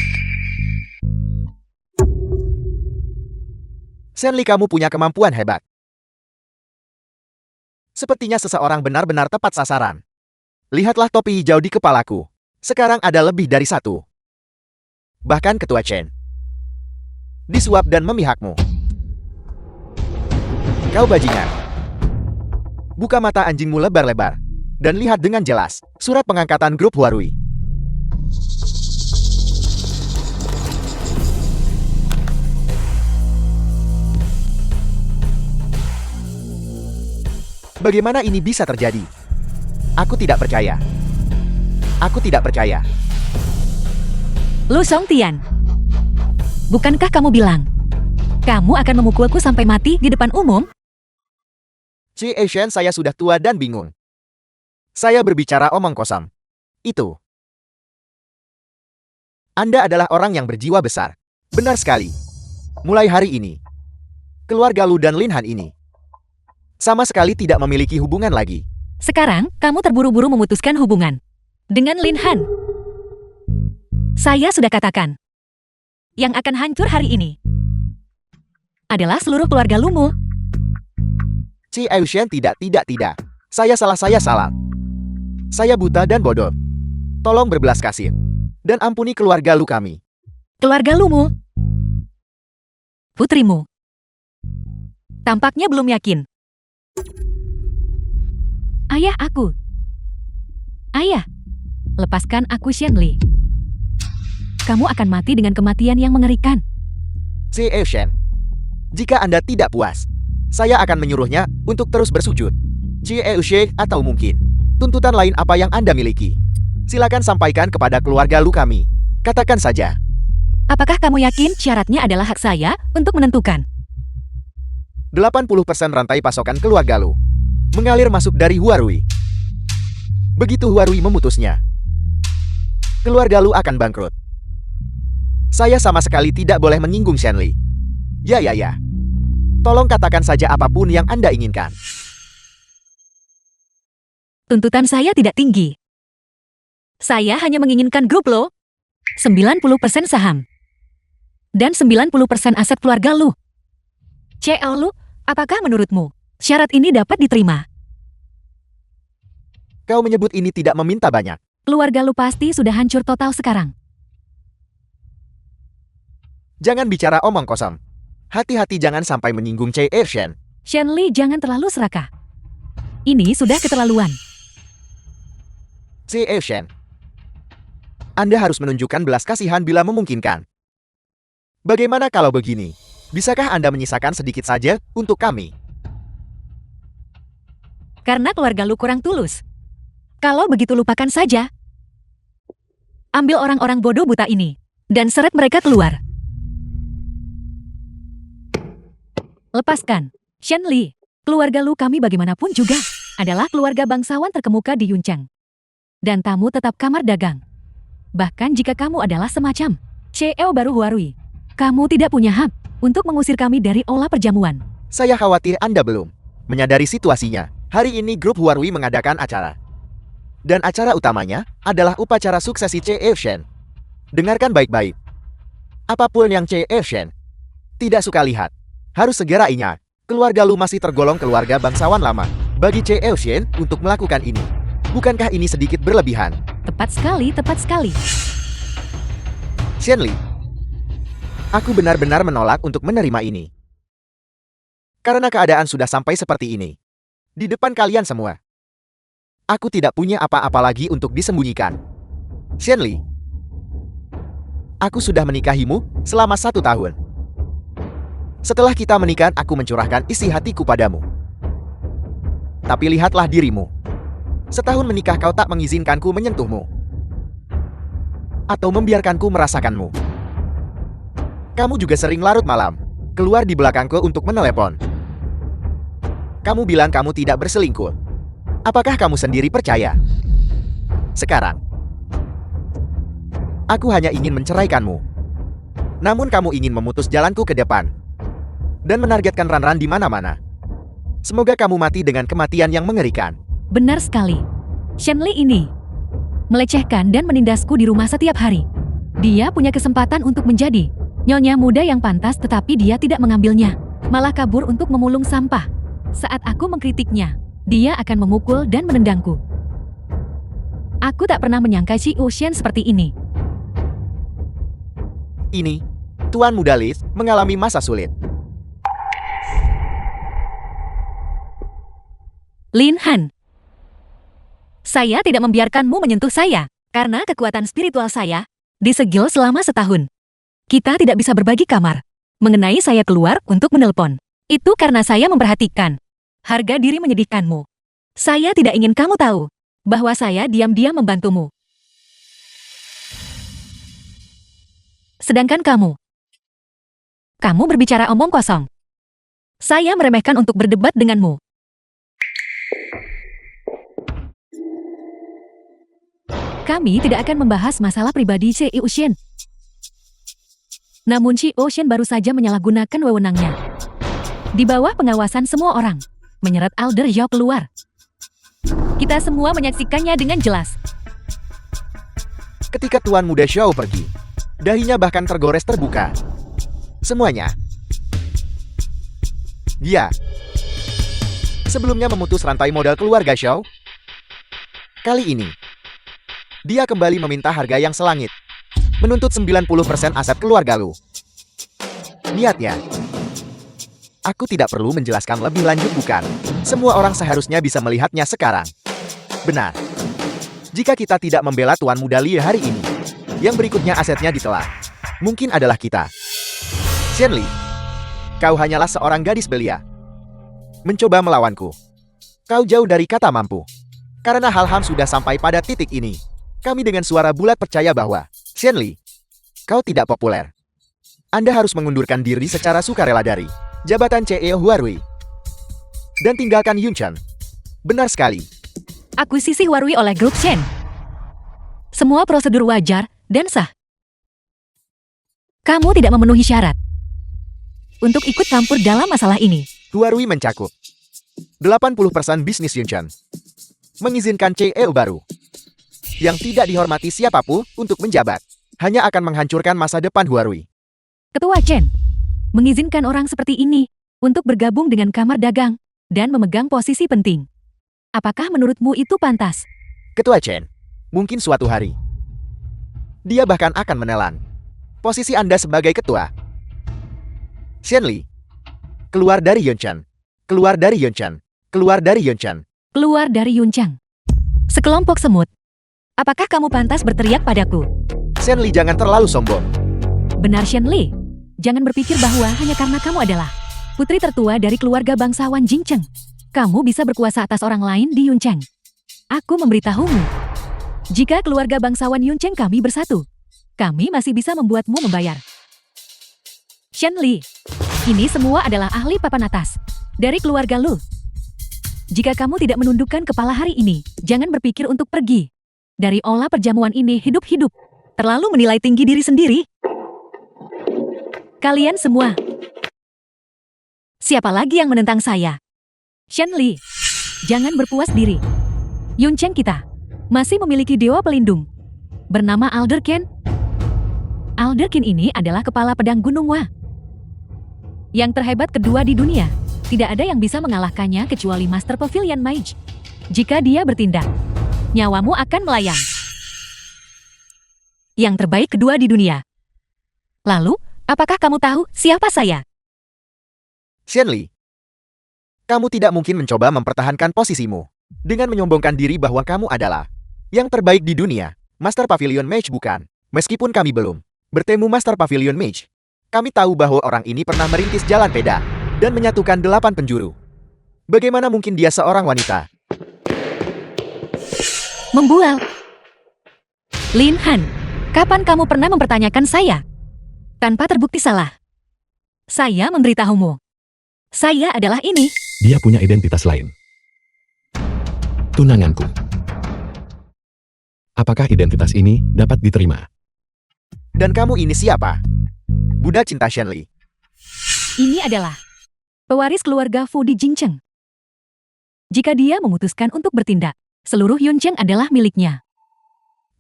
Shenli, kamu punya kemampuan hebat. Sepertinya seseorang benar-benar tepat sasaran. Lihatlah topi hijau di kepalaku. Sekarang ada lebih dari satu. Bahkan Ketua Chen disuap dan memihakmu. Kau bajingan. Buka mata anjingmu lebar-lebar dan lihat dengan jelas surat pengangkatan grup Huarui. Bagaimana ini bisa terjadi? Aku tidak percaya. Aku tidak percaya. Lu Songtian. Bukankah kamu bilang, kamu akan memukulku sampai mati di depan umum? CEO Shen, saya sudah tua dan bingung. Saya berbicara omong kosong. Itu. Anda adalah orang yang berjiwa besar. Benar sekali. Mulai hari ini, keluarga Lu dan Lin Han ini sama sekali tidak memiliki hubungan lagi. Sekarang, kamu terburu-buru memutuskan hubungan dengan Lin Han. Saya sudah katakan, yang akan hancur hari ini adalah seluruh keluarga Lumu. CEO Shen, tidak. Saya salah. Saya buta dan bodoh. Tolong berbelas kasih dan ampuni keluarga Lu kami. Keluarga Lumu. Putrimu. Tampaknya belum yakin. Ayah aku. Ayah, lepaskan aku Shenli. Kamu akan mati dengan kematian yang mengerikan. CEO Shen, jika Anda tidak puas, saya akan menyuruhnya untuk terus bersujud. CEO Shen, atau mungkin tuntutan lain apa yang Anda miliki. Silakan sampaikan kepada keluarga Lu kami. Katakan saja. Apakah kamu yakin syaratnya adalah hak saya untuk menentukan? 80% rantai pasokan keluarga Lu mengalir masuk dari Huarui. Begitu Huarui memutusnya, keluarga Lu akan bangkrut. Saya sama sekali tidak boleh menyinggung Shenli. Ya. Tolong katakan saja apapun yang Anda inginkan. Tuntutan saya tidak tinggi. Saya hanya menginginkan grup lo. 90% saham. Dan 90% aset keluarga lu. CL lu, apakah menurutmu syarat ini dapat diterima? Kau menyebut ini tidak meminta banyak. Keluarga lu pasti sudah hancur total sekarang. Jangan bicara omong kosong. Hati-hati jangan sampai menyinggung Che Shen. Shenli, jangan terlalu serakah. Ini sudah keterlaluan. Che Shen, Anda harus menunjukkan belas kasihan bila memungkinkan. Bagaimana kalau begini? Bisakah Anda menyisakan sedikit saja untuk kami? Karena keluarga lu kurang tulus. Kalau begitu lupakan saja. Ambil orang-orang bodoh buta ini dan seret mereka keluar. Lepaskan. Shenli, keluarga lu kami bagaimanapun juga adalah keluarga bangsawan terkemuka di Yuncheng. Dan tamu tetap kamar dagang. Bahkan jika kamu adalah semacam CEO baru Huarui, kamu tidak punya hak untuk mengusir kami dari olah perjamuan. Saya khawatir Anda belum menyadari situasinya. Hari ini grup Huarui mengadakan acara. Dan acara utamanya adalah upacara suksesi Che Shen. Dengarkan baik-baik. Apapun yang Che Shen tidak suka lihat, harus segera ingat. Keluarga lu masih tergolong keluarga bangsawan lama. Bagi Che Shen untuk melakukan ini, bukankah ini sedikit berlebihan? Tepat sekali, tepat sekali. Shenli, aku benar-benar menolak untuk menerima ini. Karena keadaan sudah sampai seperti ini. Di depan kalian semua. Aku tidak punya apa-apa lagi untuk disembunyikan. Shenli, aku sudah menikahimu selama 1 tahun. Setelah kita menikah, aku mencurahkan isi hatiku padamu. Tapi lihatlah dirimu. Setahun menikah kau tak mengizinkanku menyentuhmu. Atau membiarkanku merasakanmu. Kamu juga sering larut malam, keluar di belakangku untuk menelepon. Kamu bilang kamu tidak berselingkuh. Apakah kamu sendiri percaya? Sekarang, aku hanya ingin menceraikanmu. Namun kamu ingin memutus jalanku ke depan. Dan menargetkan Ran-Ran di mana-mana. Semoga kamu mati dengan kematian yang mengerikan. Benar sekali. Shenli ini melecehkan dan menindasku di rumah setiap hari. Dia punya kesempatan untuk menjadi nyonya muda yang pantas, tetapi dia tidak mengambilnya. Malah kabur untuk memulung sampah. Saat aku mengkritiknya, dia akan memukul dan menendangku. Aku tak pernah menyangka Xi Yuxian seperti ini. Ini, Tuan Muda Liz mengalami masa sulit. Lin Han, saya tidak membiarkanmu menyentuh saya, karena kekuatan spiritual saya disegel selama 1 tahun. Kita tidak bisa berbagi kamar. Mengenai saya keluar untuk menelpon, itu karena saya memperhatikan harga diri menyedihkanmu. Saya tidak ingin kamu tahu bahwa saya diam-diam membantumu. Sedangkan kamu berbicara omong kosong. Saya meremehkan untuk berdebat denganmu. Kami tidak akan membahas masalah pribadi Xi Yuxian. Namun Xi Yuxian baru saja menyalahgunakan wewenangnya. Di bawah pengawasan semua orang, menyeret Elder Zhao keluar. Kita semua menyaksikannya dengan jelas. Ketika Tuan Muda Xiao pergi, dahinya bahkan tergores terbuka. Semuanya. Dia sebelumnya memutus rantai modal keluarga Xiao. Kali ini, dia kembali meminta harga yang selangit. Menuntut 90% aset keluarga lu. Niatnya, aku tidak perlu menjelaskan lebih lanjut, bukan? Semua orang seharusnya bisa melihatnya sekarang. Benar. Jika kita tidak membela Tuan Muda Li hari ini, yang berikutnya asetnya ditelan. Mungkin adalah kita. Shenli, kau hanyalah seorang gadis belia. Mencoba melawanku. Kau jauh dari kata mampu. Karena hal-hal sudah sampai pada titik ini. Kami dengan suara bulat percaya bahwa, Shenli, kau tidak populer. Anda harus mengundurkan diri secara sukarela dari jabatan CEO Huarui. Dan tinggalkan Yuncheng. Benar sekali. Akuisisi Huarui oleh grup Shen. Semua prosedur wajar dan sah. Kamu tidak memenuhi syarat untuk ikut campur dalam masalah ini. Huarui mencakup 80% bisnis Yuncheng. Mengizinkan CEO baru yang tidak dihormati siapapun untuk menjabat, hanya akan menghancurkan masa depan Huarui. Ketua Chen, mengizinkan orang seperti ini untuk bergabung dengan kamar dagang dan memegang posisi penting. Apakah menurutmu itu pantas? Ketua Chen, mungkin suatu hari dia bahkan akan menelan posisi Anda sebagai ketua. Shenli, keluar dari Yuncheng. Keluar dari Yuncheng. Keluar dari Yuncheng. Keluar dari Yuncheng. Sekelompok semut. Apakah kamu pantas berteriak padaku? Shenli, jangan terlalu sombong. Benar Shenli, jangan berpikir bahwa hanya karena kamu adalah putri tertua dari keluarga bangsawan Jingcheng, kamu bisa berkuasa atas orang lain di Yuncheng. Aku memberitahumu, jika keluarga bangsawan Yuncheng kami bersatu, kami masih bisa membuatmu membayar. Shenli, ini semua adalah ahli papan atas dari keluarga Lu. Jika kamu tidak menundukkan kepala hari ini, jangan berpikir untuk pergi dari olah perjamuan ini hidup-hidup. Terlalu menilai tinggi diri sendiri. Kalian semua. Siapa lagi yang menentang saya? Shenli, jangan berpuas diri. Yuncheng kita masih memiliki dewa pelindung bernama Alderken. Alderken ini adalah kepala pedang Gunung Wa yang terhebat kedua di dunia. Tidak ada yang bisa mengalahkannya kecuali Master Pavilion Mage. Jika dia bertindak, nyawamu akan melayang. Yang terbaik kedua di dunia. Lalu, apakah kamu tahu siapa saya? Shenli, kamu tidak mungkin mencoba mempertahankan posisimu dengan menyombongkan diri bahwa kamu adalah yang terbaik di dunia. Master Pavilion Mage bukan. Meskipun kami belum bertemu Master Pavilion Mage, kami tahu bahwa orang ini pernah merintis jalan peda dan menyatukan 8 penjuru. Bagaimana mungkin dia seorang wanita? Membual. Lin Han, kapan kamu pernah mempertanyakan saya? Tanpa terbukti salah. Saya memberitahumu. Saya adalah ini. Dia punya identitas lain. Tunanganku. Apakah identitas ini dapat diterima? Dan kamu ini siapa? Budak cinta Shenli. Ini adalah pewaris keluarga Fu di Jingcheng. Jika dia memutuskan untuk bertindak, seluruh Yuncheng adalah miliknya.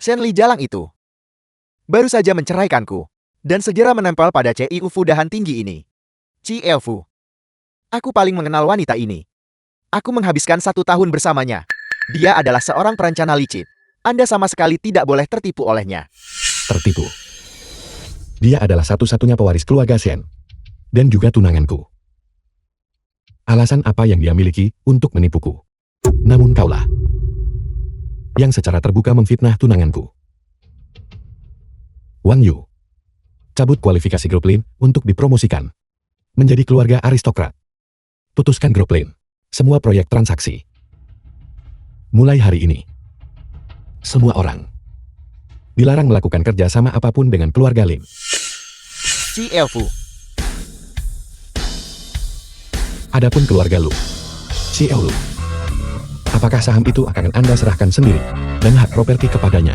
Shenli jalang itu baru saja menceraikanku dan segera menempel pada Ciu Fu dahan tinggi ini. Ciu Fu. Aku paling mengenal wanita ini. Aku menghabiskan 1 tahun bersamanya. Dia adalah seorang perencana licik. Anda sama sekali tidak boleh tertipu olehnya. Tertipu. Dia adalah satu-satunya pewaris keluarga Shen. Dan juga tunanganku. Alasan apa yang dia miliki untuk menipuku? Namun kaulah yang secara terbuka memfitnah tunanganku. Wang Yu. Cabut kualifikasi grup Lin untuk dipromosikan menjadi keluarga aristokrat. Putuskan grup Lin semua proyek transaksi. Mulai hari ini, semua orang dilarang melakukan kerja sama apapun dengan keluarga Lin. Ciu Fu. Adapun keluarga Lu, Xiao Lu, apakah saham itu akan Anda serahkan sendiri dan hak properti kepadanya?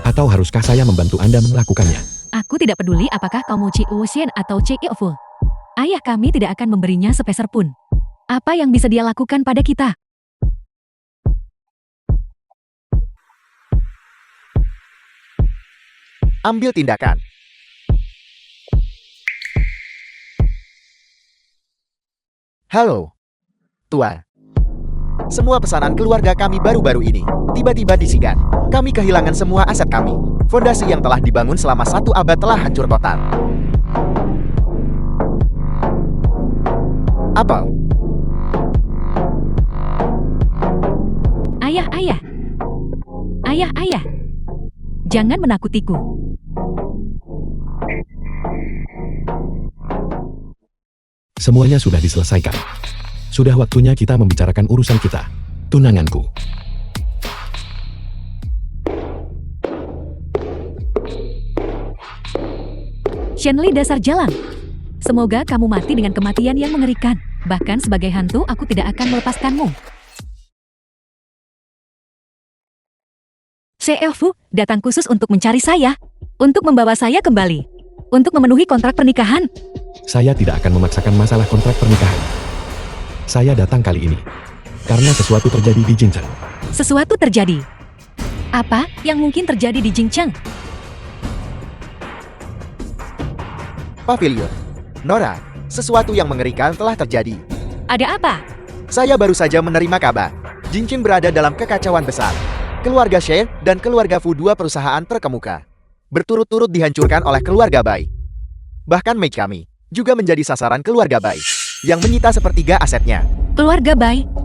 Atau haruskah saya membantu Anda melakukannya? Aku tidak peduli apakah kamu Ciu Xian atau Ciu Fu. Ayah kami tidak akan memberinya sepeser pun. Apa yang bisa dia lakukan pada kita? Ambil tindakan. Halo, Tuan. Semua pesanan keluarga kami baru-baru ini tiba-tiba disikat. Kami kehilangan semua aset kami. Fondasi yang telah dibangun selama 1 abad telah hancur total. Apel. Ayah. Ayah. Jangan menakutiku. Semuanya sudah diselesaikan. Sudah waktunya kita membicarakan urusan kita. Tunanganku. Shenli dasar jalang. Semoga kamu mati dengan kematian yang mengerikan. Bahkan sebagai hantu aku tidak akan melepaskanmu. Ciu Fu datang khusus untuk mencari saya. Untuk membawa saya kembali. Untuk memenuhi kontrak pernikahan. Saya tidak akan memaksakan masalah kontrak pernikahan. Saya datang kali ini karena sesuatu terjadi di Jingcheng. Sesuatu terjadi. Apa yang mungkin terjadi di Jingcheng? Pavilion. Nora, sesuatu yang mengerikan telah terjadi. Ada apa? Saya baru saja menerima kabar. Jinqing berada dalam kekacauan besar. Keluarga Shen dan keluarga Fu, dua perusahaan terkemuka, berturut-turut dihancurkan oleh keluarga Bai. Bahkan Mei kami juga menjadi sasaran keluarga Bai yang menyita sepertiga asetnya. Keluarga Bai